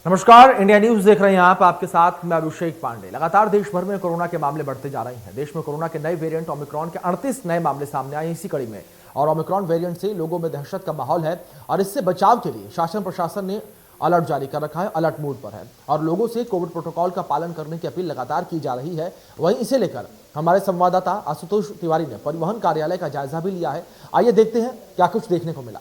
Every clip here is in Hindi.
नमस्कार, इंडिया न्यूज देख रहे हैं आप। आपके साथ मैं अभिषेक पांडे। लगातार देश भर में कोरोना के मामले बढ़ते जा रहे हैं। देश में कोरोना के नए वेरिएंट ओमिक्रॉन के 38 नए मामले सामने आए इसी कड़ी में, और ओमिक्रॉन वेरिएंट से लोगों में दहशत का माहौल है और इससे बचाव के लिए शासन प्रशासन ने अलर्ट जारी कर रखा है, अलर्ट मोड पर है और लोगों से कोविड प्रोटोकॉल का पालन करने की अपील लगातार की जा रही है। वहीं इसे लेकर हमारे संवाददाता आशुतोष तिवारी ने परिवहन कार्यालय का जायजा भी लिया है। आइए देखते हैं क्या कुछ देखने को मिला।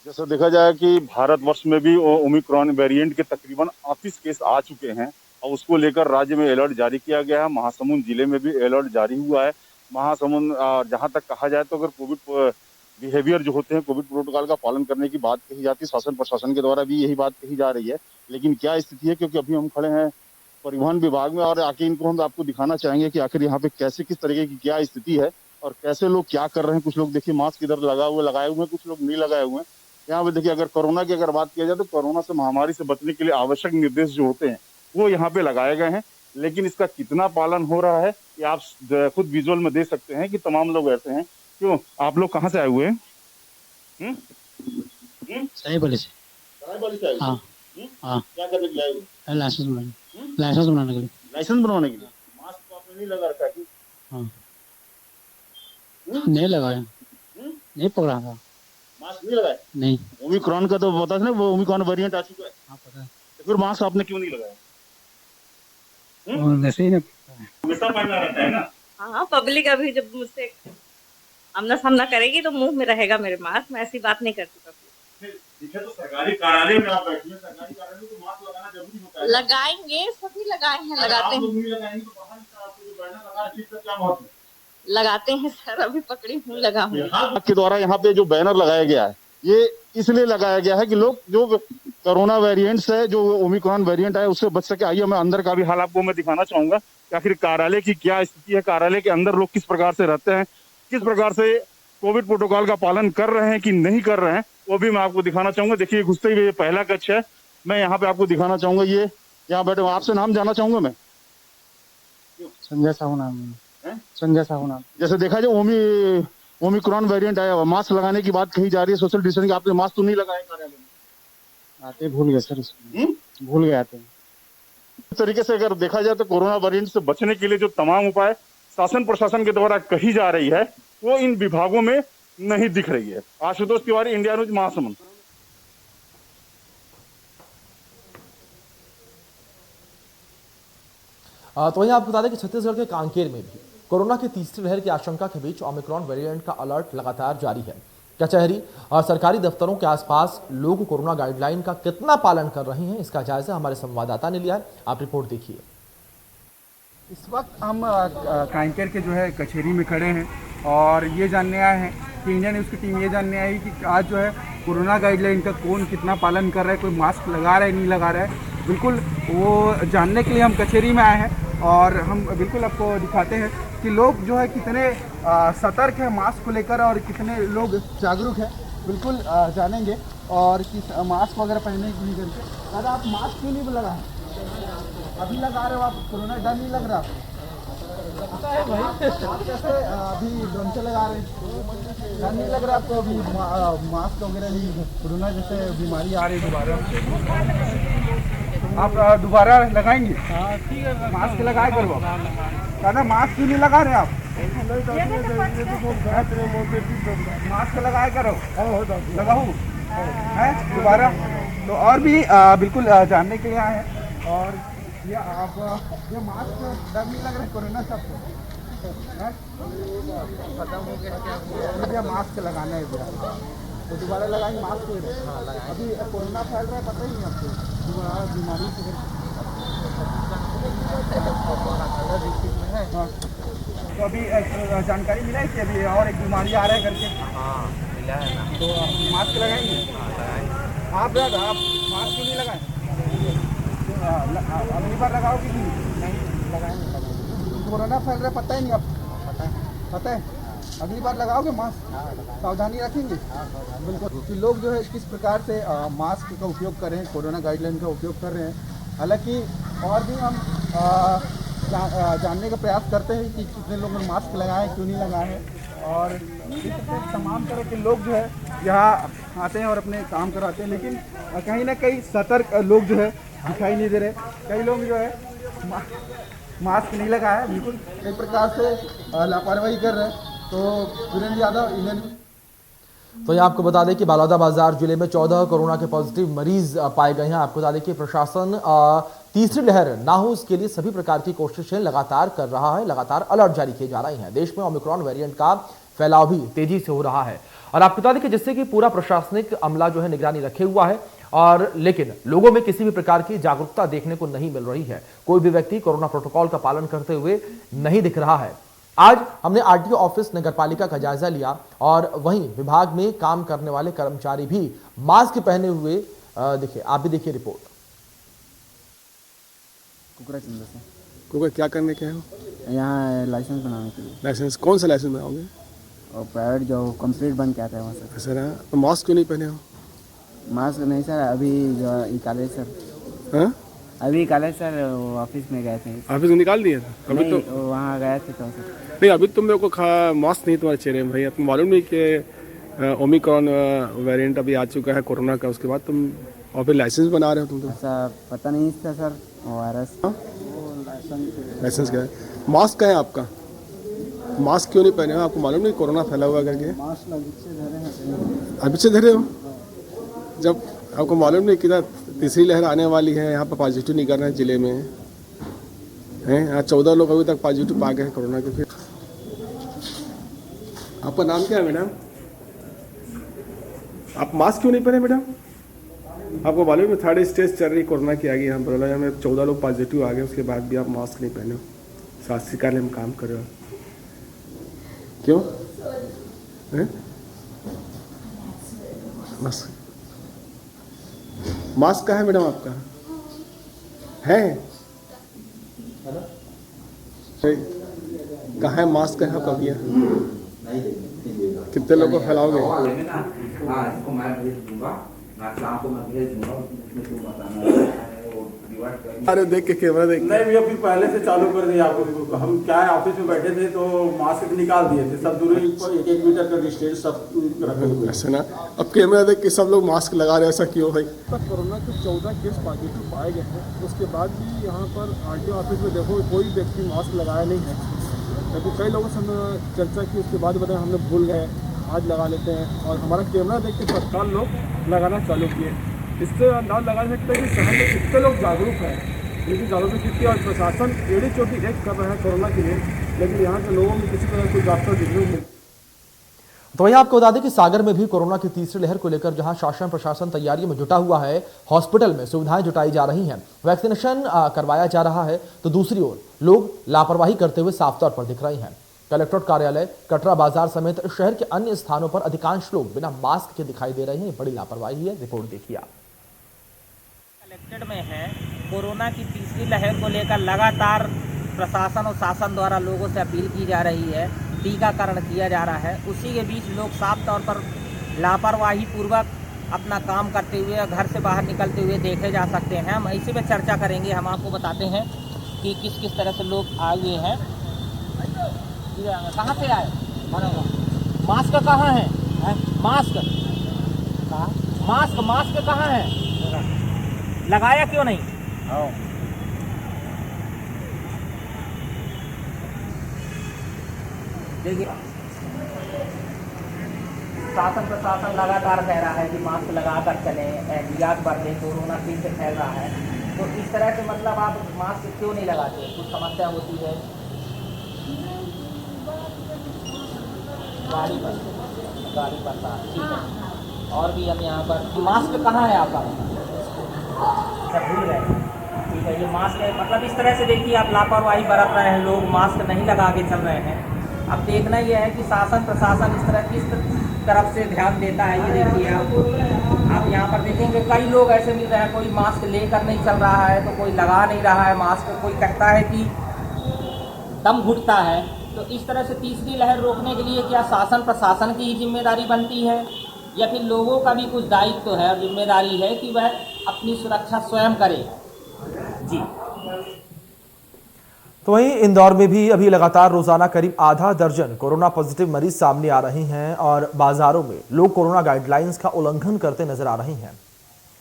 जैसा देखा जाए कि भारतवर्ष में भी ओमिक्रॉन वेरिएंट के तकरीबन 38 केस आ चुके हैं और उसको लेकर राज्य में अलर्ट जारी किया गया है। महासमुंद जिले में भी अलर्ट जारी हुआ है। महासमुंद जहां तक कहा जाए तो अगर कोविड बिहेवियर जो होते हैं, कोविड प्रोटोकॉल का पालन करने की बात कही जाती है, शासन प्रशासन के द्वारा भी यही बात कही जा रही है। लेकिन क्या स्थिति है, क्योंकि अभी हम खड़े हैं परिवहन विभाग में और आके इनको हम आपको दिखाना चाहेंगे कि आखिर यहाँ पे कैसे किस तरीके की क्या स्थिति है और कैसे लोग क्या कर रहे हैं। कुछ लोग देखिए मास्क इधर लगाए हुए हैं, कुछ लोग नहीं लगाए हुए हैं। यहाँ पे देखिए, अगर कोरोना की अगर बात किया जाए तो कोरोना से महामारी से बचने के लिए आवश्यक निर्देश जो होते हैं वो यहाँ पे लगाए गए हैं। लेकिन इसका कितना पालन हो रहा है ये आप खुद विजुअल में देख सकते हैं कि तमाम लोग ऐसे हैं। क्यों, आप लोग कहाँ से आए हुए हैं? साहिबली से। साहिबली से आए हुए? हाँ हाँ। क्या करने के लिए आए हुए? लाइसेंस बनाने लाइसेंस बनाने के लिए। लाइसेंस बनवाने के लिए। मास्क तो आपने नहीं लगा रखा है? हाँ नहीं लगाया, नहीं पकड़ा था। मास्क नहीं लगाया? नहीं। ओमिक्रॉन का तो पता है ना, वो ओमिक्रॉन वेरिएंट आ चुका है। हाँ पता है। तो फिर मास्क आपने क्यों नहीं लगाया? वैसे ही नहीं। हमेशा पहना रहता है ना। हाँ, पब्लिक अभी जब मुझसे आमना सामना करेगी तो मुंह में रहेगा मेरे मास्क। मैं ऐसी बात नहीं करती पब्लिक। ठीक है, तो सरकारी कार्यालय में आप बैठिए, सरकारी कार्यालय में तो मास्क लगाना जरूरी होता है। लगाएंगे, सभी लगाए हैं, लगाते हैं। नहीं लगाएंगे तो बाहर का आपको जो बैनर लगा है, इसका क्या महत्व है? लगाते हैं सर, अभी पकड़ी हूँ, लगा हूँ। के द्वारा यहाँ पे जो बैनर लगाया गया है ये इसलिए लगाया गया है कि लोग जो कोरोना वेरिएंट से, जो ओमिक्रॉन वेरिएंट है उससे बच सके। आइए मैं अंदर का भी हाल आपको मैं दिखाना चाहूंगा कि आखिर कार्यालय की क्या स्थिति है, कार्यालय के अंदर लोग किस प्रकार से रहते हैं, किस प्रकार से कोविड प्रोटोकॉल का पालन कर रहे हैं कि नहीं कर रहे हैं, वो भी मैं आपको दिखाना चाहूंगा। देखिए, घुसते हुए पहला कक्ष है, मैं यहाँ पे आपको दिखाना चाहूंगा। ये यहाँ बैठे, आपसे नाम जानना चाहूंगा मैं। संजय साहू नाम है। संजय साहू नाम। जैसे देखा जाए ओमिक्रॉन वेरिएंट आया हुआ, मास्क लगाने की बात कही जा रही है, सोशल डिस्टेंसिंग, आपने मास्क तो नहीं लगाए कार्यालय में? आते भूल गए सर, भूल गए आते। इस तरीके से अगर देखा जाए तो कोरोना वेरिएंट से बचने के लिए जो तमाम उपाय शासन प्रशासन के द्वारा कही जा रही है वो इन विभागों में नहीं दिख रही है। Ashutosh Tiwari, India news, Mahasamund. तो वहीं आपको बता दें कि छत्तीसगढ़ के कांकेर में भी कोरोना की तीसरी लहर की आशंका के बीच ओमिक्रॉन वेरिएंट का अलर्ट लगातार जारी है। कचहरी और सरकारी दफ्तरों के आसपास लोग कोरोना गाइडलाइन का कितना पालन कर रहे हैं, इसका जायजा हमारे संवाददाता ने लिया है। आप रिपोर्ट देखिए। इस वक्त हम कांकेर के जो है कचहरी में खड़े हैं और ये जानने आए हैं कि इंडिया न्यूज़ की टीम ये जानने आई कि आज जो है कोरोना गाइडलाइन का कौन कितना पालन कर रहा है, कोई मास्क लगा रहा है नहीं लगा रहा है। बिल्कुल वो जानने के लिए हम कचहरी में आए हैं और हम बिल्कुल आपको दिखाते हैं कि लोग जो है कितने सतर्क है मास्क को लेकर और कितने लोग जागरूक हैं। बिल्कुल जानेंगे और किस मास्क वगैरह पहनने की नहीं करके। दादा, आप मास्क क्यों नहीं लगाए? अभी लगा रहे हो आप, कोरोना डर नहीं लग रहा आपको? आप कैसे अभी ढंग से लगा रहे हैं, डर नहीं लग रहा आपको? अभी मास्क वगैरह नहीं, कोरोना जैसे बीमारी आ रही दोबारा, आप दोबारा लगाएंगे? ठीक है, मास्क लगाए करो। दादा, मास्क क्यों नहीं लगा रहे आप? मास्क लगाए करो, लगाऊं है दोबारा। तो और भी बिल्कुल जानने के लिए आए हैं। और ये आप ये मास्क डर नहीं लग रहा है कोरोना से आपको? खत्म हो गया, मास्क लगाना है तो दोबारा लगाएंगे मास्क? अभी कोरोना फैल रहा है, पता ही नहीं आपको दोबारा बीमारी से। हाँ, तो अभी जानकारी मिला है कि अभी और एक बीमारी आ रहा है करके? हाँ मिला है ना। तो मास्क लगाएंगे? आप मास्क क्यों नहीं लगाएं? अगली बार लगाओगे कि नहीं लगाएंगे? कोरोना फैल रहा है, पता ही नहीं आपको? पता है। अगली बार लगाओगे मास्क? सावधानी रखेंगे? बिल्कुल। कि लोग जो है किस प्रकार से मास्क का उपयोग कर रहे हैं, कोरोना गाइडलाइन का उपयोग कर रहे हैं। हालांकि और भी हम जानने का प्रयास करते हैं कि कितने लोग मास्क लगाए, क्यों नहीं लगाए हैं। और देख सकते हैं तमाम तरह के लोग जो है यहाँ आते हैं और अपने काम कराते हैं, लेकिन कहीं ना कहीं सतर्क लोग जो है दिखाई नहीं दे रहे। कई लोग जो है मास्क नहीं लगाया, बिल्कुल एक प्रकार से लापरवाही कर रहे हैं। तो वीरेंद्र यादव, इंडियन। तो ये आपको बता दें कि बलौदाबाजार जिले में 14 कोरोना के पॉजिटिव मरीज पाए गए हैं। आपको बता दें कि प्रशासन तीसरी लहर ना हो इसके लिए सभी प्रकार की कोशिशें लगातार कर रहा है, लगातार अलर्ट जारी किए जा रहे हैं। देश में ओमिक्रॉन वेरिएंट का फैलाव भी तेजी से हो रहा है और आपको बता दें कि जिससे कि पूरा प्रशासनिक अमला जो है निगरानी रखे हुआ है, और लेकिन लोगों में किसी भी प्रकार की जागरूकता देखने को नहीं मिल रही है। कोई भी व्यक्ति कोरोना प्रोटोकॉल का पालन करते हुए नहीं दिख रहा है। आज हमने आरटीओ ऑफिस नगरपालिका का जायजा लिया और वहीं विभाग में काम करने वाले कर्मचारी भी मास्क पहने हुए देखिए, आप भी देखिए रिपोर्ट। कुकरा चंद्र से क्योंकि क्या करने के हो? यहाँ लाइसेंस बनाने के लिए। लाइसेंस कौन सा लाइसेंस बनाओगे? और प्राइवेट जो कंप्लीट बन के आता है वहाँ से। सर तो मास्क क्यों नहीं पहने हो? मास्क नहीं सर, अभी जो कॉलेज सर, हाँ अभी कॉलेज सर ऑफिस में गए थे। ऑफिस में निकाल दिए थे? अभी नहीं, तो वहाँ गए थे तो सर। नहीं, अभी तुम मेरे को मास्क नहीं तुम्हारे चेहरे में भाई। तुम मालूम नहीं कि ओमिक्रॉन वेरिएंट अभी आ चुका है कोरोना का, उसके बाद तुम और फिर लाइसेंस बना रहे हो तुम तो? ऐसा पता नहीं था सर, वायरस। लाइसेंस क्या है? मास्क क्या है आपका? मास्क क्यों नहीं पहने हो? आपको मालूम नहीं कोरोना फैला हुआ करके? मास्क अभी से धरे हो? जब आपको मालूम नहीं कि तीसरी लहर आने वाली है, यहाँ पर पॉजिटिव नहीं कर रहे हैं जिले में हैं। यहाँ 14 लोग अभी तक पॉजिटिव पा गए हैं कोरोना के। फिर आपका नाम क्या है मैडम? आप मास्क क्यों नहीं पहने मैडम? आपको मालूम है 3rd स्टेज चल रही कोरोना की आगे, यहाँ बरौला में 14 लोग पॉजिटिव आ गए, उसके बाद भी आप मास्क नहीं पहने हो। शासकीय कार्यालय में काम कर रहे हो, क्यों हैं? मास्क कहाँ है मैडम आपका? है कहाँ है मास्क? कहाँ का भैया? कितने लोगों को फैलाओगे? अरे देख के कैमरा देख। नहीं भैया, फिर पहले से चालू कर दिया आपको। हम क्या है ऑफिस में बैठे थे तो मास्क निकाल दिए थे, सब दूरी पर 1-1 मीटर का डिस्टेंस सब रखे हुए। ऐसा ना, अब कैमरा देख के सब लोग मास्क लगा रहे हैं, ऐसा क्यों भाई? कोरोना के 14 केस पॉजिटिव पाए गए हैं, उसके बाद भी यहाँ पर आरटीओ ऑफिस में देखो कोई व्यक्ति मास्क लगाया नहीं है। क्योंकि कई लोगों से हमने चर्चा की, उसके बाद बताया हमने भूल गए, आज लगा लेते हैं। और हमारा कैमरा देख के तत्काल लोग लगाना चालू किए। इससे अंदाज लगा सकते हैं कि शहर में कितने लोग जागरूक हैं, इनकी जागरूकता कितनी। और प्रशासन एड़ी चोटी एक कर रहा है कोरोना के लिए, लेकिन यहाँ के लोगों में किसी तरह कोई जागरूकता दिखने को। तो वहीं आपको बता दें कि सागर में भी कोरोना की तीसरी लहर को लेकर जहां शासन प्रशासन तैयारियों में जुटा हुआ है, हॉस्पिटल में सुविधाएं जुटाई जा रही हैं, वैक्सीनेशन करवाया जा रहा है, तो दूसरी ओर लोग लापरवाही करते हुए साफ तौर पर दिख रहे हैं। कलेक्ट्रेट कार्यालय, कटरा बाजार समेत शहर के अन्य स्थानों पर अधिकांश लोग बिना मास्क के दिखाई दे रहे हैं। बड़ी लापरवाही है, रिपोर्ट देखिए आप। कलेक्टेड में है, कोरोना की तीसरी लहर को लेकर लगातार प्रशासन और शासन द्वारा लोगों से अपील की जा रही है, टीकाकरण किया जा रहा है। उसी के बीच लोग साफ तौर पर लापरवाही पूर्वक अपना काम करते हुए, घर से बाहर निकलते हुए देखे जा सकते हैं। हम इसी पे चर्चा करेंगे। हम आपको बताते हैं कि किस किस तरह से लोग आए हुए हैं। कहाँ से आए? मास्क कहाँ है? मास्क मास्क मास्क कहाँ है? लगाया क्यों नहीं? देखिए, शासन प्रशासन लगातार कह रहा है कि मास्क लगाकर चलें, एहतियात बरतें, कोरोना फिर से फैल रहा है। तो इस तरह से मतलब आप मास्क क्यों नहीं लगाते? कुछ समस्या होती है? गाड़ी पर था, ठीक है। और भी हम यहाँ पर, मास्क कहाँ है आपका? सब भूल गए, ठीक है। ये मास्क है, मतलब इस तरह से देखिए आप लापरवाही बरत रहे हैं, लोग मास्क नहीं लगा के चल रहे हैं। अब देखना यह है कि शासन प्रशासन इस तरह किस तरफ से ध्यान देता है। ये देखिए आप यहाँ पर देखेंगे कई लोग ऐसे मिल रहे हैं, कोई मास्क लेकर नहीं चल रहा है तो कोई लगा नहीं रहा है मास्क, कोई कहता है कि दम घुटता है। तो इस तरह से तीसरी लहर रोकने के लिए क्या शासन प्रशासन की ही जिम्मेदारी बनती है या फिर लोगों का भी कुछ दायित्व है और जिम्मेदारी है कि वह अपनी सुरक्षा स्वयं करे? जी। तो वहीं इंदौर में भी अभी लगातार रोजाना करीब आधा दर्जन कोरोना पॉजिटिव मरीज सामने आ रहे हैं और बाजारों में लोग कोरोना गाइडलाइंस का उल्लंघन करते नजर आ रहे हैं।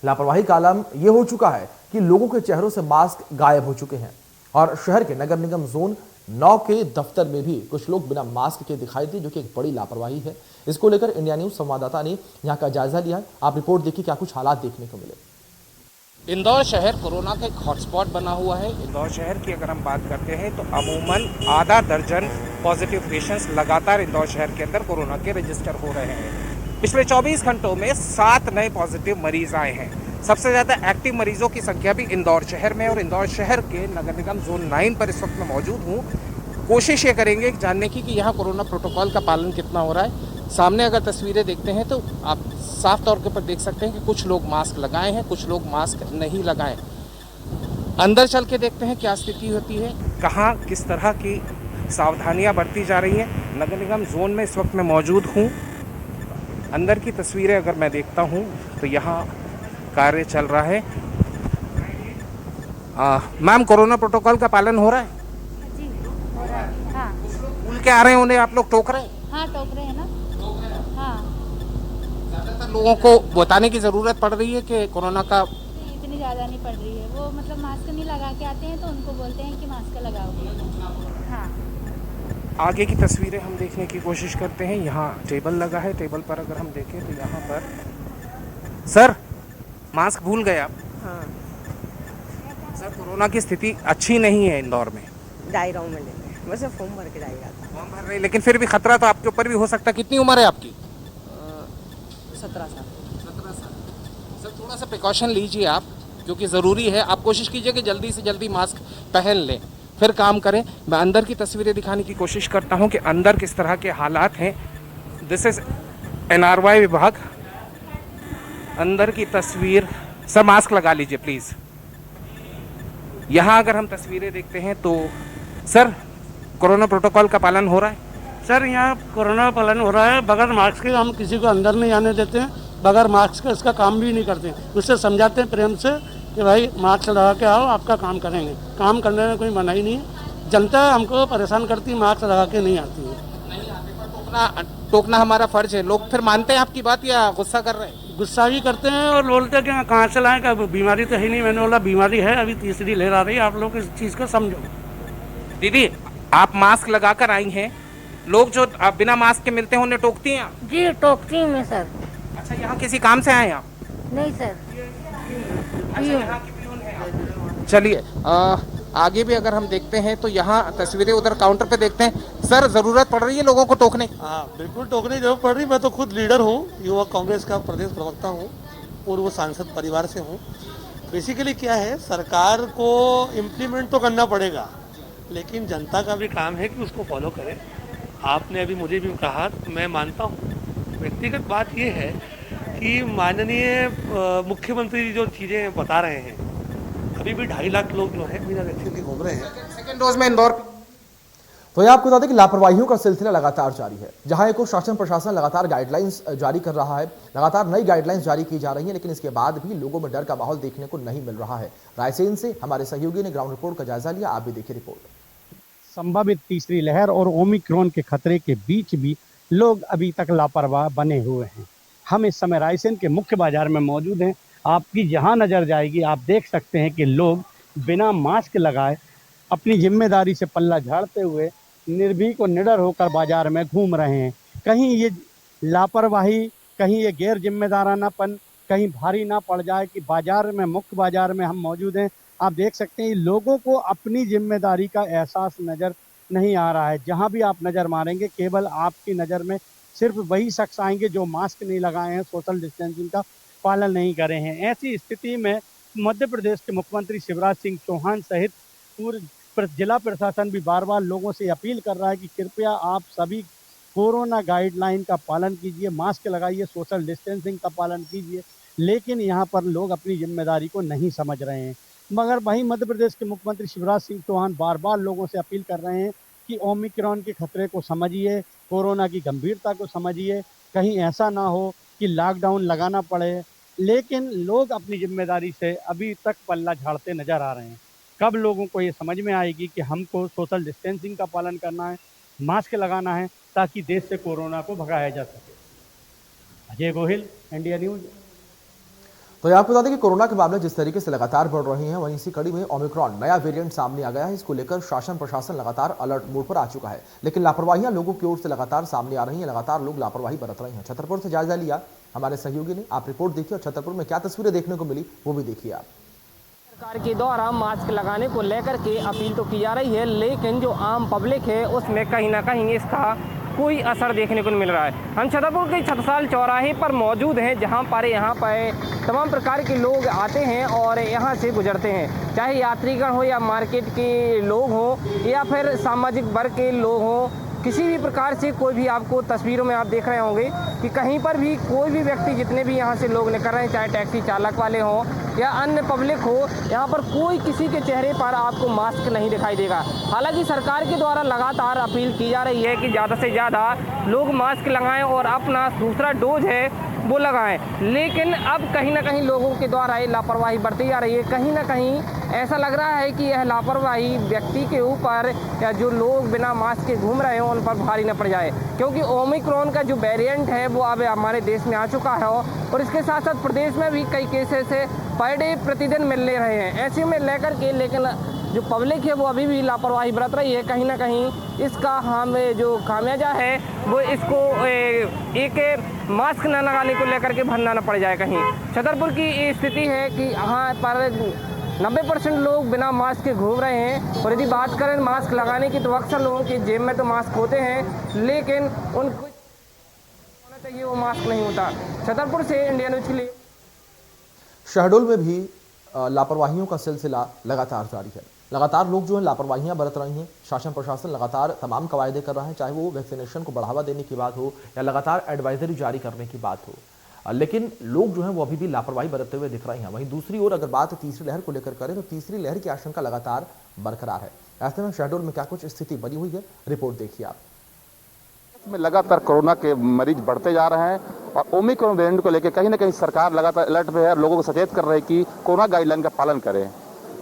लापरवाही का आलम यह हो चुका है कि लोगों के चेहरों से मास्क गायब हो चुके हैं और शहर के नगर निगम जोन 9 के दफ्तर में भी कुछ लोग बिना मास्क के दिखाई दिए, जो कि एक बड़ी लापरवाही है। इसको लेकर इंडिया न्यूज संवाददाता ने यहां का जायजा लिया। आप रिपोर्ट देखिए क्या कुछ हालात देखने को मिले। इंदौर शहर कोरोना का एक हॉटस्पॉट बना हुआ है। इंदौर शहर की अगर हम बात करते हैं तो अमूमन आधा दर्जन पॉजिटिव पेशेंट्स लगातार इंदौर शहर के अंदर कोरोना के रजिस्टर हो रहे हैं। पिछले 24 घंटों में 7 नए पॉजिटिव मरीज आए हैं। सबसे ज़्यादा एक्टिव मरीजों की संख्या भी इंदौर शहर में, और इंदौर शहर के नगर निगम जोन 9 पर इस वक्त मैं मौजूद हूँ। कोशिश ये करेंगे जानने की कि यहाँ कोरोना प्रोटोकॉल का पालन कितना हो रहा है। सामने अगर तस्वीरें देखते हैं तो आप साफ तौर के ऊपर देख सकते हैं कि कुछ लोग मास्क लगाए हैं, कुछ लोग मास्क नहीं लगाए। अंदर चल के देखते हैं क्या स्थिति होती है, कहाँ किस तरह की सावधानियां बरती जा रही हैं। नगर निगम जोन में इस वक्त मैं मौजूद हूँ। अंदर की तस्वीरें अगर मैं देखता हूँ तो यहाँ कार्य चल रहा है। मैम, कोरोना प्रोटोकॉल का पालन हो रहा है? जी हो रहा है। हाँ भूल के आ रहे हैं, उन्हें आप लोग टोक रहे हैं? हाँ टोक रहे हैं ना। हाँ, ज़्यादातर लोगों को बताने की ज़रूरत पड़ रही है कि कोरोना का इतनी ज़्यादा नहीं पड़ रही है। वो मतलब मास्क नहीं लगा के आते हैं तो उनको बोलते हैं कि मास्क लगाओ। हाँ, आगे की तस्वीरें हम देखने की कोशिश करते हैं। यहाँ टेबल लगा है, टेबल पर अगर हम देखें तो यहाँ पर सर मास्क भूल गए आप? हाँ, सर, कोरोना की स्थिति अच्छी नहीं है इंदौर में। जा रहा हूँ मैं लेने, वैसे फॉर्म भर के जाएगा। फॉर्म भर रहे, लेकिन फिर भी खतरा तो आपके ऊपर भी हो सकता है। कितनी उम्र है आपकी? 17 साल। 17 साल। सर, थोड़ा सा प्रिकॉशन लीजिए आप, क्योंकि ज़रूरी है। आप कोशिश कीजिए कि जल्दी से जल्दी मास्क पहन लें, फिर काम करें। मैं अंदर की तस्वीरें दिखाने की कोशिश करता हूं कि अंदर किस तरह के हालात हैं। दिस इज़ NRY विभाग। अंदर की तस्वीर। सर, मास्क लगा लीजिए प्लीज़। यहाँ अगर हम तस्वीरें देखते हैं तो सर, कोरोना प्रोटोकॉल का पालन हो रहा है? सर, यहाँ कोरोना पालन हो रहा है। बगैर मास्क के हम किसी को अंदर नहीं आने देते हैं। बगैर मास्क के इसका काम भी नहीं करते। उससे समझाते हैं प्रेम से कि भाई मास्क लगा के आओ, आपका काम करेंगे। काम करने में कोई मनाही नहीं है। जनता हमको परेशान करती, मास्क लगा के नहीं आती है। नहीं आते, पर टोकना हमारा फर्ज है। लोग फिर मानते हैं आपकी बात या गुस्सा कर रहे हैं? गुस्सा भी करते हैं और बोलते हैं कि कहाँ से लाएँ, क्या बीमारी तो है नहीं। मैंने बोला बीमारी है, अभी तीसरी लहर आ रही है, आप लोग इस चीज़ को समझो। दीदी, आप मास्क लगाकर आई हैं, लोग जो बिना मास्क के मिलते हैं उन्हें टोकती हैं आप? जी टोकती हूँ मैं सर। अच्छा, यहाँ किसी काम से आए हैं आप? नहीं सर। अच्छा, यहाँ की पियून हैं आप। चलिए, आगे भी अगर हम देखते हैं तो यहाँ तस्वीरें उधर काउंटर पे देखते हैं। सर, जरूरत पड़ रही है लोगों को टोकने की? हाँ, बिल्कुल टोकने की जरूरत पड़ रही। मैं तो खुद लीडर हूँ, युवा कांग्रेस का प्रदेश प्रवक्ता हूँ, पूर्व सांसद परिवार से हूँ। बेसिकली क्या है, सरकार को इम्प्लीमेंट तो करना पड़ेगा, लेकिन जनता का भी काम है कि उसको फॉलो करें। आपने अभी मुझे भी कहा, तो मैं मानता हूँ। व्यक्तिगत बात ये है कि माननीय मुख्यमंत्री जो चीज़ें बता रहे हैं, अभी भी 2.5 लाख लोग जो है बिना वैक्सीन के घूम रहे हैं। सेकेंड डोज में इंदौर। तो ये आपको बता दें कि लापरवाहियों का सिलसिला लगातार जारी है। जहां एक शासन प्रशासन लगातार गाइडलाइंस जारी कर रहा है, लगातार नई गाइडलाइंस जारी की जा रही है, लेकिन इसके बाद भी लोगों में डर का माहौल देखने को नहीं मिल रहा है। रायसेन से हमारे सहयोगी ने ग्राउंड रिपोर्ट का जायजा लिया। आप भी देखिए रिपोर्ट। संभावित तीसरी लहर और ओमिक्रॉन के खतरे के बीच भी लोग अभी तक लापरवाह बने हुए हैं। हम इस समय रायसेन के मुख्य बाजार में मौजूद हैं। आपकी जहां नज़र जाएगी आप देख सकते हैं कि लोग बिना मास्क लगाए अपनी जिम्मेदारी से पल्ला झाड़ते हुए निर्भीक और निडर होकर बाजार में घूम रहे हैं। कहीं ये लापरवाही, कहीं ये गैर जिम्मेदारानापन कहीं भारी ना पड़ जाए कि बाजार में, मुख्य बाजार में हम मौजूद हैं। आप देख सकते हैं लोगों को अपनी जिम्मेदारी का एहसास नज़र नहीं आ रहा है। जहां भी आप नज़र मारेंगे केवल आपकी नज़र में सिर्फ वही शख्स आएंगे जो मास्क नहीं लगाए हैं, सोशल डिस्टेंसिंग का पालन नहीं करे हैं। ऐसी स्थिति में मध्य प्रदेश के मुख्यमंत्री शिवराज सिंह चौहान सहित पूरे जिला प्रशासन भी बार बार लोगों से अपील कर रहा है कि कृपया आप सभी कोरोना गाइडलाइन का पालन कीजिए, मास्क लगाइए, सोशल डिस्टेंसिंग का पालन कीजिए। लेकिन यहाँ पर लोग अपनी जिम्मेदारी को नहीं समझ रहे हैं। मगर वहीं मध्य प्रदेश के मुख्यमंत्री शिवराज सिंह चौहान बार बार लोगों से अपील कर रहे हैं कि ओमिक्रॉन के खतरे को समझिए, कोरोना की गंभीरता को समझिए, कहीं ऐसा ना हो कि लॉकडाउन लगाना पड़े। लेकिन लोग अपनी जिम्मेदारी से अभी तक पल्ला झाड़ते नजर आ रहे हैं। कब लोगों को ये समझ में आएगी कि हमको सोशल डिस्टेंसिंग का पालन करना है, मास्क लगाना है, ताकि देश से कोरोना को भगाया जा सके। Ajay Gohil, India news. तो आपको बता दें कि कोरोना के मामले जिस तरीके से लगातार बढ़ रहे हैं, वहीं इसी कड़ी में ओमिक्रॉन नया वेरिएंट सामने आ गया है। इसको लेकर शासन प्रशासन लगातार अलर्ट मोड पर आ चुका है, लेकिन लापरवाहियां लोगों की ओर से लगातार सामने आ रही हैं। लगातार लोग लापरवाही बरत रहे हैं। छतरपुर से जायजा लिया हमारे सहयोगी ने। आप रिपोर्ट देखिए और छतरपुर में क्या तस्वीरें देखने को मिली वो भी देखिए आप। सरकार के द्वारा मास्क लगाने को लेकर के अपील तो की जा रही है, लेकिन जो आम पब्लिक है उसमें कहीं ना कहीं इसका कोई असर देखने को नहीं मिल रहा है। हम छतरपुर के छत्रसाल चौराहे पर मौजूद हैं, जहां पर यहाँ पर तमाम प्रकार के लोग आते हैं और यहाँ से गुजरते हैं, चाहे यात्रीगण हो या मार्केट के लोग हों या फिर सामाजिक वर्ग के लोग हों। किसी भी प्रकार से कोई भी आपको तस्वीरों में आप देख रहे होंगे कि कहीं पर भी कोई भी व्यक्ति, जितने भी यहाँ से लोग निकल रहे हैं, चाहे टैक्सी चालक वाले हों या अन्य पब्लिक हो, यहाँ पर कोई किसी के चेहरे पर आपको मास्क नहीं दिखाई देगा। हालांकि सरकार के द्वारा लगातार अपील की जा रही है कि ज़्यादा से ज़्यादा लोग मास्क लगाएं और अपना दूसरा डोज है वो लगाएं, लेकिन अब कहीं ना कहीं लोगों के द्वारा ये लापरवाही बरती जा रही है। कहीं ना कहीं ऐसा लग रहा है कि यह लापरवाही व्यक्ति के ऊपर या जो लोग बिना मास्क के घूम रहे हो उन पर भारी न पड़ जाए, क्योंकि ओमिक्रॉन का जो वेरिएंट है वो अब हमारे देश में आ चुका है और इसके साथ साथ प्रदेश में भी कई केसेस पर डे प्रतिदिन मिल ले रहे हैं। ऐसे में लेकर के लेकिन जो पब्लिक है वो अभी भी लापरवाही बरत रही है। कहीं ना कहीं इसका हम जो खामियाजा है वो इसको एक मास्क न लगाने को लेकर के भरना न पड़ जाए। कहीं छतरपुर की ये स्थिति है कि यहाँ पर 90% लोग बिना मास्क के घूम रहे हैं और यदि बात करें मास्क लगाने की तो अक्सर लोगों की जेब में तो मास्क होते हैं, लेकिन उनको होना चाहिए वो मास्क नहीं होता। छतरपुर से इंडिया न्यूज के लिए। शहडोल में भी लापरवाहियों का सिलसिला लगातार जारी है। लगातार लोग जो है लापरवाहियां बरत रहे हैं। शासन प्रशासन लगातार तमाम कवायदे कर रहा है, चाहे वो वैक्सीनेशन को बढ़ावा देने की बात हो या लगातार एडवाइजरी जारी करने की बात हो, लेकिन लोग जो हैं वो अभी भी लापरवाही बरतते हुए दिख रहे हैं। वहीं दूसरी ओर अगर बात तीसरी लहर को लेकर करें तो तीसरी लहर की आशंका लगातार बरकरार है। ऐसे में शहडोल में क्या कुछ स्थिति बनी हुई है, रिपोर्ट देखिए आप। में लगातार कोरोना के मरीज बढ़ते जा रहे हैं और ओमिक्रॉन वेरिएंट को लेकर कहीं ना कहीं सरकार लगातार अलर्ट पे है, लोगों को सचेत कर रही है कि कोरोना गाइडलाइन का पालन करें।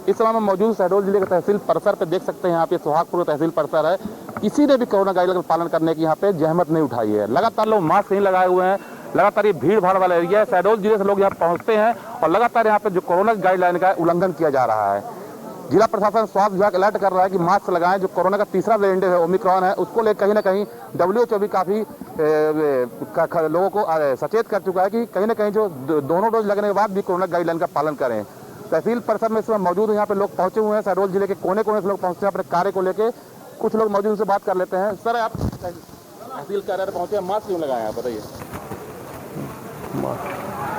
इस समय में मौजूद शहडोल जिले के तहसील परिसर पे देख सकते हैं, यहाँ पे सुहागपुर तहसील परिसर है। किसी ने भी कोरोना गाइडलाइन का पालन करने की यहाँ पे जहमत नहीं उठाई है। लगातार लोग मास्क नहीं लगाए हुए हैं। लगातार ये भीड़ भाड़ वाला एरिया है, शहडोल जिले से लोग यहाँ पहुँचते हैं और लगातार यहाँ पे जो कोरोना गाइडलाइन का उल्लंघन किया जा रहा है। जिला प्रशासन स्वास्थ्य विभाग अलर्ट कर रहा है कि मास्क लगाएं। जो कोरोना का तीसरा वेरिएंट है ओमिक्रॉन है, उसको लेकर कहीं ना कहीं WHO भी काफी लोगों को सचेत कर चुका है कि कहीं ना कहीं जो दोनों डोज लगने के बाद भी कोरोना गाइडलाइन का पालन करें। तहसील परिसर में इस समय मौजूद यहाँ पे लोग पहुंचे हुए हैं। शहडोल जिले के कोने कोने से लोग पहुंचते हैं अपने कार्य को लेके। कुछ लोग मौजूद उनसे बात कर लेते हैं। सर, आप तहसील कार्यालय पहुंचे हैं, मास्क क्यों लगाए हैं, बताइए।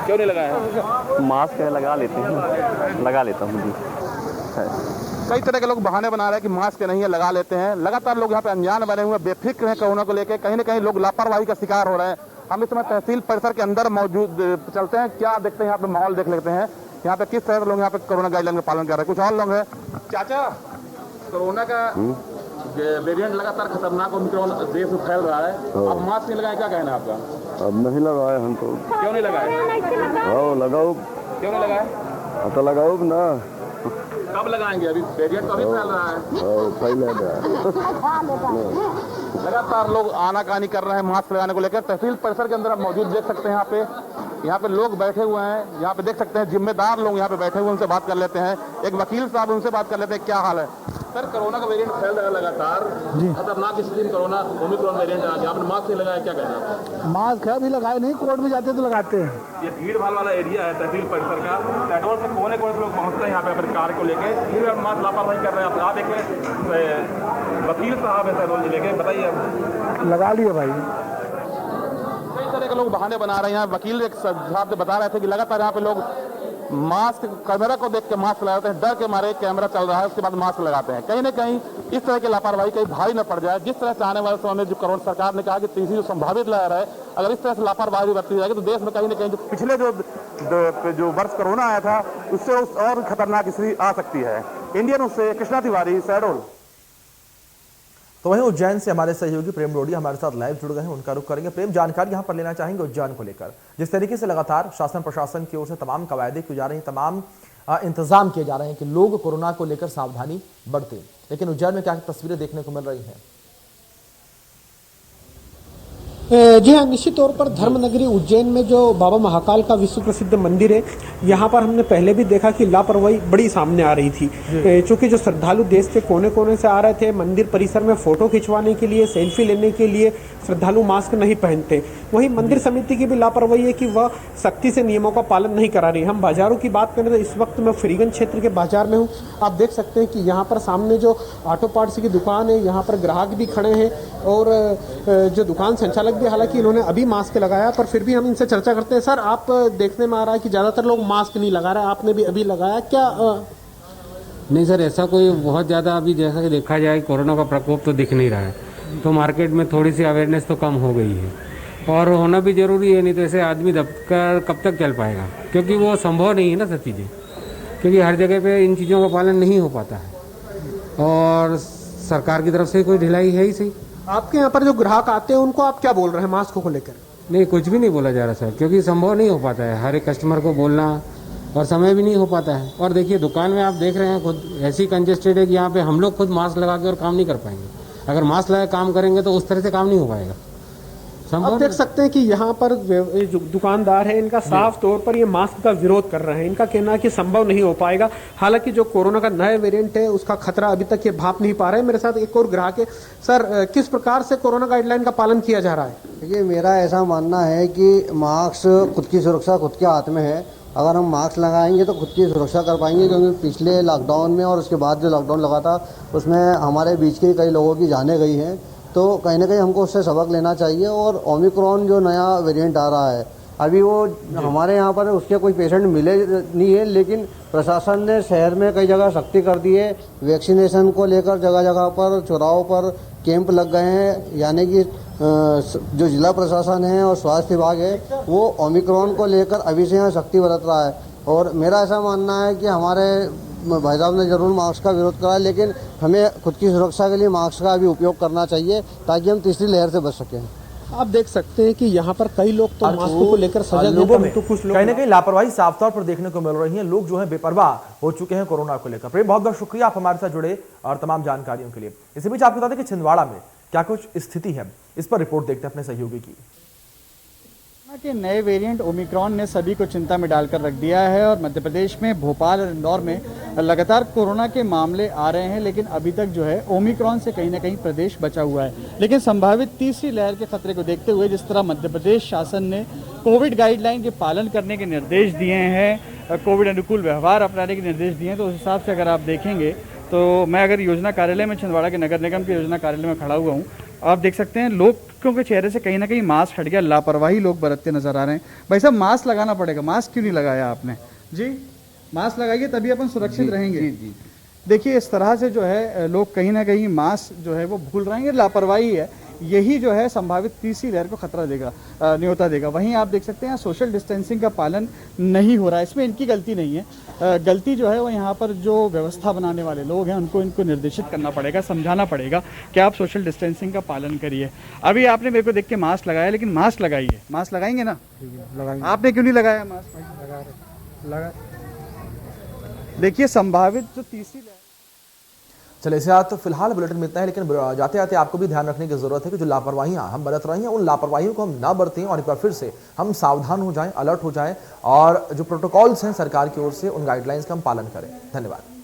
क्यों नहीं लगाए? मास्क लगा लेते हैं, लगा लेता हूँ जी। कई तरह के लोग बहाने बना रहे हैं कि मास्क नहीं है, लगा लेते हैं। लगातार लोग यहाँ पे अनजान बने हुए, बेफिक्र हैं कोरोना को लेकर। कहीं ना कहीं लोग लापरवाही का शिकार हो रहे हैं। हम इस समय तहसील परिसर के अंदर मौजूद चलते हैं, क्या देखते हैं यहाँ पे माहौल देख लेते हैं। यहाँ पे किस तरह से लोग यहाँ पे कोरोना गाइडलाइन का पालन कर रहे हैं। कुछ और लोग हैं। चाचा, कोरोना का वेरिएंट लगातार खतरनाक ओमिक्रॉन देश में फैल रहा है, अब मास्क नहीं लगाए, क्या कहना है आपका? अब नहीं लगाए हम तो। क्यों नहीं लगाए? लगाओ। क्यों नहीं लगाए? तो लगाओ ना। कब लगाएंगे? अभी वेरिएंट तो अभी फैल रहा है। लगातार लोग आनाकानी कर रहे हैं मास्क लगाने को लेकर। तहसील परिसर के अंदर आप मौजूद देख सकते हैं, यहाँ पे लोग बैठे हुए हैं। यहाँ पे देख सकते हैं जिम्मेदार लोग यहाँ पे बैठे हुए, उनसे बात कर लेते हैं। एक वकील साहब, उनसे बात कर लेते हैं, क्या हाल है? सर, कोरोना का वेरिएंट फैल रहा है लगातार, खतरनाक स्थिति में कोरोना ओमिक्रॉन वेरिएंट आ गया, आपने मास्क नहीं लगाया, क्या कहना है? मास्क है, अभी लगाए नहीं, कोर्ट में जाते तो लगाते हैं। ये भीड़ भाड़ वाला एरिया है तहसील परिसर का। शहडोल से कोने कोने से लोग पहुँचते हैं यहाँ पे अपने कार को लेके, फिर मास्क लापरवाही कर रहे हैं। आप एक वकील साहब है शहडोल जिले के, बताइए। लगा लिए भाई। कई तरह के लोग बहाने बना रहे हैं। वकील एक साहब बता रहे थे कि लगातार यहाँ पे लोग मास्क, कैमरा को देख के मास्क लगाते हैं, डर के मारे कैमरा चल रहा है उसके बाद मास्क लगाते हैं। कहीं ना कहीं इस तरह की लापरवाही कहीं भारी न पड़ जाए। जिस तरह से आने वाले समय में जो कोरोना सरकार ने कहा कि तीसरी जो संभावित लहर है, अगर इस तरह से लापरवाही बरती जाएगी तो देश में कहीं ना कहीं जो पिछले जो वर्ष कोरोना आया था उससे और खतरनाक स्थिति आ सकती है। इंडिया न्यूज से कृष्णा तिवारी, शहडोल। तो वहीं उज्जैन से हमारे सहयोगी प्रेम रोडी हमारे साथ लाइव जुड़ गए हैं, उनका रुख करेंगे। प्रेम, जानकारी यहां पर लेना चाहेंगे उज्जैन को लेकर। जिस तरीके से लगातार शासन प्रशासन की ओर से तमाम कवायदे की जा रही हैं, तमाम इंतजाम किए जा रहे हैं कि लोग कोरोना को लेकर सावधानी बरतें। लेकिन उज्जैन में क्या तस्वीरें देखने को मिल रही हैं? जी हाँ, निश्चित तौर पर धर्मनगरी उज्जैन में जो बाबा महाकाल का विश्व प्रसिद्ध मंदिर है, यहाँ पर हमने पहले भी देखा कि लापरवाही बड़ी सामने आ रही थी। चूंकि जो श्रद्धालु देश के कोने कोने से आ रहे थे, मंदिर परिसर में फोटो खिंचवाने के लिए, सेल्फी लेने के लिए श्रद्धालु मास्क नहीं पहनते। वहीं मंदिर समिति की भी लापरवाही है कि वह सख्ती से नियमों का पालन नहीं करा रही। हम बाजारों की बात करें तो इस वक्त मैं फरीगंज क्षेत्र के बाजार में हूँ। आप देख सकते हैं कि यहाँ पर सामने जो ऑटो पार्ट्स की दुकान है, यहाँ पर ग्राहक भी खड़े हैं और जो दुकान संचालक भी, हालांकि इन्होंने अभी मास्क लगाया, पर फिर भी हम इनसे चर्चा करते हैं। सर, आप देखने में आ रहा है कि ज़्यादातर लोग मास्क नहीं लगा रहे, आपने भी अभी लगाया क्या? नहीं सर, ऐसा कोई बहुत ज़्यादा अभी जैसा कि देखा जाए कोरोना का प्रकोप तो दिख नहीं रहा है, तो मार्केट में थोड़ी सी अवेयरनेस तो कम हो गई है और होना भी ज़रूरी है। नहीं तो ऐसे आदमी दबकर कब तक चल पाएगा, क्योंकि वो संभव नहीं है ना सब चीज़ें, क्योंकि हर जगह पे इन चीज़ों का पालन नहीं हो पाता है और सरकार की तरफ से कोई ढिलाई है ही सही। आपके यहाँ पर जो ग्राहक आते हैं उनको आप क्या बोल रहे हैं मास्क को लेकर? नहीं, कुछ भी नहीं बोला जा रहा सर, क्योंकि संभव नहीं हो पाता है हर एक कस्टमर को बोलना और समय भी नहीं हो पाता है। और देखिए दुकान में आप देख रहे हैं खुद ऐसी कंजेस्टेड है कि यहाँ पे हम लोग खुद मास्क लगा के और काम नहीं कर पाएंगे। अगर मास्क लगा काम करेंगे तो उस तरह से काम नहीं हो पाएगा। आप देख सकते हैं कि यहाँ पर जो दुकानदार है, इनका साफ तौर पर ये मास्क का विरोध कर रहे हैं। इनका कहना है कि संभव नहीं हो पाएगा। हालांकि जो कोरोना का नया वेरिएंट है उसका खतरा अभी तक ये भाप नहीं पा रहे हैं। मेरे साथ एक और ग्राहक है। सर, किस प्रकार से कोरोना गाइडलाइन का पालन किया जा रहा है? देखिए, मेरा ऐसा मानना है कि मास्क, खुद की सुरक्षा खुद के हाथ में है। अगर हम मास्क लगाएंगे तो खुद की सुरक्षा कर पाएंगे, क्योंकि पिछले लॉकडाउन में और उसके बाद जो लॉकडाउन लगा था उसमें हमारे बीच के कई लोगों की जानें गई हैं। तो कहीं ना कहीं हमको उससे सबक लेना चाहिए। और ओमिक्रॉन जो नया वेरिएंट आ रहा है, अभी वो हमारे यहाँ पर उसके कोई पेशेंट मिले नहीं है, लेकिन प्रशासन ने शहर में कई जगह सख्ती कर दी है। वैक्सीनेशन को लेकर जगह जगह पर चौराहों पर कैंप लग गए हैं। यानी कि जो जिला प्रशासन है और स्वास्थ्य विभाग है वो ओमिक्रॉन को लेकर अभी से यहाँ सख्ती बरत रहा है। और मेरा ऐसा मानना है कि हमारे भाई साहब ने जरूर मास्क का विरोध करा, लेकिन हमें खुद की सुरक्षा के लिए मास्क का भी उपयोग करना चाहिए ताकि हम तीसरी लहर से बच सकें। आप देख सकते हैं कि यहाँ पर कई लोग तो मास्क को लेकर सजग लोगों में तो कुछ लोग कहीं ना कहीं लापरवाही साफ तौर पर देखने को मिल रही है। लोग जो है बेपरवाह हो चुके हैं कोरोना को लेकर। प्रेम, बहुत बहुत शुक्रिया आप हमारे साथ जुड़े और तमाम जानकारियों के लिए। इसी बीच आपको बता दें कि छिंदवाड़ा में क्या कुछ स्थिति है, इस पर रिपोर्ट देखते हैं अपने सहयोगी की। के नए वेरिएंट ओमिक्रॉन ने सभी को चिंता में डालकर रख दिया है और मध्य प्रदेश में भोपाल और इंदौर में लगातार कोरोना के मामले आ रहे हैं, लेकिन अभी तक जो है ओमिक्रॉन से कहीं ना कहीं प्रदेश बचा हुआ है। लेकिन संभावित तीसरी लहर के खतरे को देखते हुए जिस तरह मध्य प्रदेश शासन ने कोविड गाइडलाइन के पालन करने के निर्देश दिए हैं, कोविड अनुकूल व्यवहार अपनाने के निर्देश दिए हैं, तो उस हिसाब से अगर आप देखेंगे तो मैं अगर योजना कार्यालय में, छिंदवाड़ा के नगर निगम के योजना कार्यालय में खड़ा हुआ हूँ, आप देख सकते हैं लोगों के चेहरे से कहीं ना कहीं मास्क हट गया, लापरवाही लोग बरतते नजर आ रहे हैं। भाई साहब, मास्क लगाना पड़ेगा, मास्क क्यों नहीं लगाया आपने? जी, मास्क लगाइए तभी अपन सुरक्षित रहेंगे। जी। देखिए, इस तरह से जो है लोग कहीं ना कहीं मास्क जो है वो भूल रहे हैं, लापरवाही है। यही जो है संभावित तीसरी लहर को खतरा देगा, न्योता देगा। वहीं आप देख सकते हैं सोशल डिस्टेंसिंग का पालन नहीं हो रहा है, इसमें इनकी गलती नहीं है। गलती जो है वो यहाँ पर जो व्यवस्था बनाने वाले लोग हैं इनको निर्देशित करना पड़ेगा, समझाना पड़ेगा कि आप सोशल डिस्टेंसिंग का पालन करिए। अभी आपने मेरे को देख के मास्क लगाया, लेकिन मास्क लगाइए। मास्क लगाएंगे ना? आपने क्यों नहीं लगाया मास्क? लगा। देखिए, संभावित जो तीसरी लहर। चले इसे आज तो फिलहाल बुलेटिन में इतना है, लेकिन जाते जाते आपको भी ध्यान रखने की जरूरत है कि जो लापरवाहियां हम बरत रही हैं उन लापरवाहियों को हम ना बरतें और एक बार फिर से हम सावधान हो जाएं, अलर्ट हो जाएं और जो प्रोटोकॉल्स हैं सरकार की ओर से उन गाइडलाइंस का हम पालन करें। धन्यवाद।